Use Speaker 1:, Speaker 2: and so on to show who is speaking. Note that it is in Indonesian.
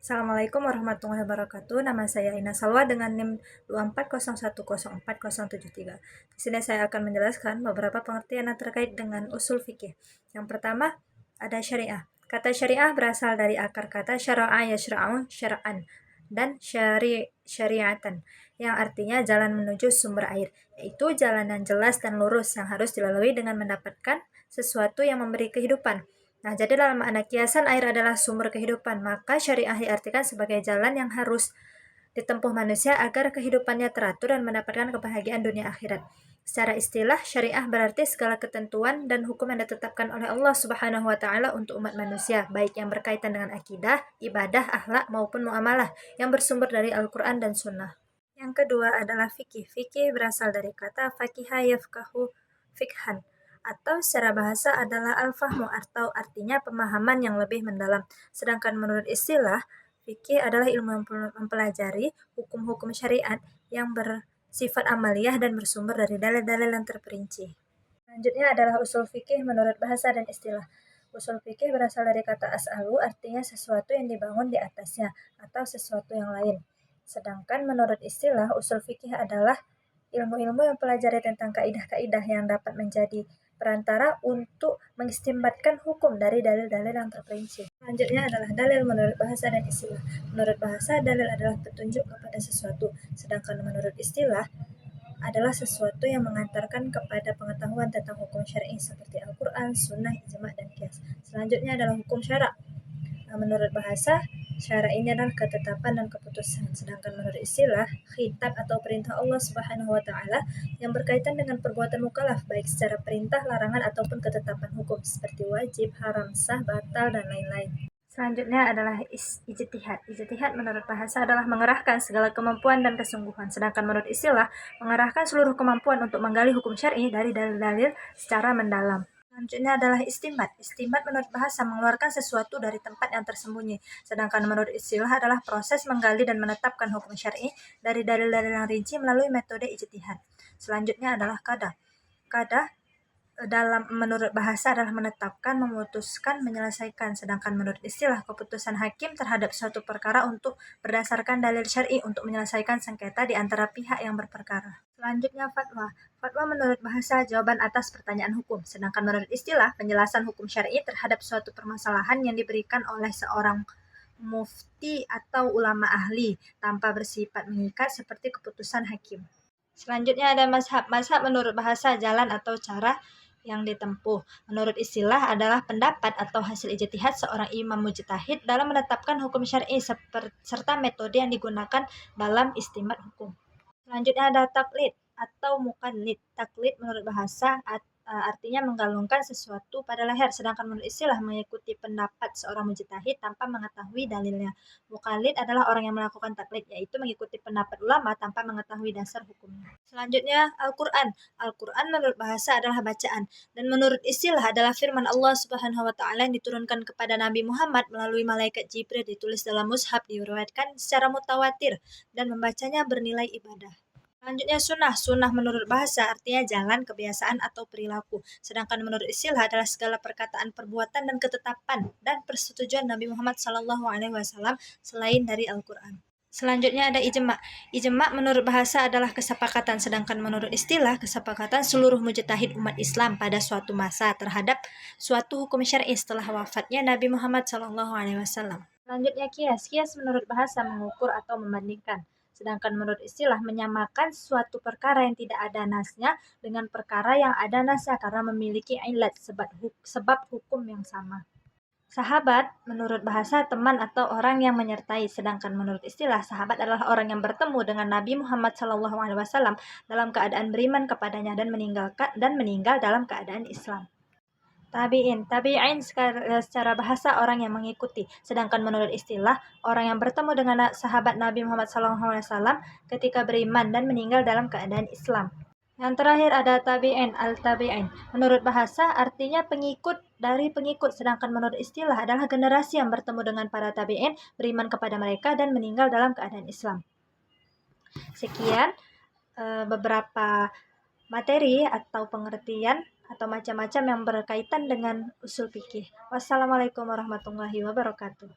Speaker 1: Assalamualaikum warahmatullahi wabarakatuh. Nama saya Ina Salwa dengan NIM 2401040773. Di sini saya akan menjelaskan beberapa pengertian yang terkait dengan usul fikih. Yang pertama, ada syariah. Kata syariah berasal dari akar kata syara'a yashra'u syara'an dan syariatan yang artinya jalan menuju sumber air, yaitu jalan yang jelas dan lurus yang harus dilalui dengan mendapatkan sesuatu yang memberi kehidupan. Nah, jadi dalam makna kiasan air adalah sumber kehidupan, maka syariah diartikan sebagai jalan yang harus ditempuh manusia agar kehidupannya teratur dan mendapatkan kebahagiaan dunia akhirat. Secara istilah, syariah berarti segala ketentuan dan hukum yang ditetapkan oleh Allah Subhanahu wa taala untuk umat manusia, baik yang berkaitan dengan akidah, ibadah, akhlak maupun muamalah yang bersumber dari Al-Qur'an dan Sunnah. Yang kedua adalah fikih. Fikih berasal dari kata fakiha yafkahu fikhan, atau secara bahasa adalah al-fahmu atau artinya pemahaman yang lebih mendalam. Sedangkan menurut istilah, fikih adalah ilmu yang mempelajari hukum-hukum syariat yang bersifat amaliyah dan bersumber dari dalil-dalil yang terperinci. Selanjutnya adalah usul fikih menurut bahasa dan istilah. Usul fikih berasal dari kata as'alu, artinya sesuatu yang dibangun di atasnya atau sesuatu yang lain. Sedangkan menurut istilah, usul fikih adalah ilmu-ilmu yang pelajari tentang kaidah-kaidah yang dapat menjadi perantara untuk mengistimbatkan hukum dari dalil-dalil yang terperinci. Selanjutnya adalah dalil menurut bahasa dan istilah. Menurut bahasa, dalil adalah petunjuk kepada sesuatu, sedangkan menurut istilah adalah sesuatu yang mengantarkan kepada pengetahuan tentang hukum syar'i seperti Al-Quran, Sunnah, Ijma, dan Qiyas. Selanjutnya adalah hukum syarak. Menurut bahasa, syarak ini adalah ketetapan dan keputusan, sedangkan menurut istilah, khitab atau perintah Allah Subhanahu wa taala yang berkaitan dengan perbuatan mukallaf baik secara perintah, larangan ataupun ketetapan hukum seperti wajib, haram, sah, batal dan lain-lain. Selanjutnya adalah ijtihad. Ijtihad menurut bahasa adalah mengerahkan segala kemampuan dan kesungguhan, sedangkan menurut istilah mengerahkan seluruh kemampuan untuk menggali hukum syar'i dari dalil-dalil secara mendalam. Selanjutnya adalah istinbat. Istinbat menurut bahasa mengeluarkan sesuatu dari tempat yang tersembunyi, sedangkan menurut istilah adalah proses menggali dan menetapkan hukum syar'i dari dalil-dalil yang rinci melalui metode ijtihad. Selanjutnya adalah qadah. Qadah dalam menurut bahasa adalah menetapkan, memutuskan, menyelesaikan, sedangkan menurut istilah keputusan hakim terhadap suatu perkara untuk berdasarkan dalil syar'i untuk menyelesaikan sengketa di antara pihak yang berperkara. Selanjutnya fatwa. Fatwa menurut bahasa jawaban atas pertanyaan hukum, sedangkan menurut istilah penjelasan hukum syar'i terhadap suatu permasalahan yang diberikan oleh seorang mufti atau ulama ahli tanpa bersifat mengikat seperti keputusan hakim. Selanjutnya ada mazhab. Mazhab menurut bahasa jalan atau cara yang ditempuh. Menurut istilah adalah pendapat atau hasil ijtihad seorang imam mujtahid dalam menetapkan hukum syar'i serta metode yang digunakan dalam istinbat hukum. Selanjutnya ada taklid atau muqallid. Taklid menurut bahasa artinya menggalungkan sesuatu pada leher, sedangkan menurut istilah mengikuti pendapat seorang mujtahid tanpa mengetahui dalilnya. Muqallid adalah orang yang melakukan taklid, yaitu mengikuti pendapat ulama tanpa mengetahui dasar hukumnya. Selanjutnya Al-Quran. Al-Quran menurut bahasa adalah bacaan, dan menurut istilah adalah firman Allah Subhanahu wa taala yang diturunkan kepada Nabi Muhammad melalui malaikat Jibril, ditulis dalam mushaf, diriwayatkan secara mutawatir, dan membacanya bernilai ibadah. Selanjutnya sunnah. Sunnah menurut bahasa artinya jalan, kebiasaan, atau perilaku. Sedangkan menurut istilah adalah segala perkataan, perbuatan, dan ketetapan dan persetujuan Nabi Muhammad SAW selain dari Al-Quran. Selanjutnya ada ijma. Ijma menurut bahasa adalah kesepakatan, sedangkan menurut istilah kesepakatan seluruh mujtahid umat Islam pada suatu masa terhadap suatu hukum syar'i setelah wafatnya Nabi Muhammad SAW. Selanjutnya kias. Kias menurut bahasa mengukur atau membandingkan, sedangkan menurut istilah menyamakan suatu perkara yang tidak ada nasnya dengan perkara yang ada nasnya karena memiliki ilat, sebab hukum yang sama. Sahabat menurut bahasa teman atau orang yang menyertai, sedangkan menurut istilah sahabat adalah orang yang bertemu dengan Nabi Muhammad SAW dalam keadaan beriman kepadanya dan meninggal dalam keadaan Islam. Tabi'in secara bahasa orang yang mengikuti, sedangkan menurut istilah orang yang bertemu dengan sahabat Nabi Muhammad SAW ketika beriman dan meninggal dalam keadaan Islam. Yang terakhir ada tabi'in, al-tabi'in. Menurut bahasa artinya pengikut dari pengikut, sedangkan menurut istilah adalah generasi yang bertemu dengan para tabi'in, beriman kepada mereka dan meninggal dalam keadaan Islam. Sekian beberapa materi atau pengertian atau macam-macam yang berkaitan dengan usul fikih. Wassalamualaikum warahmatullahi wabarakatuh.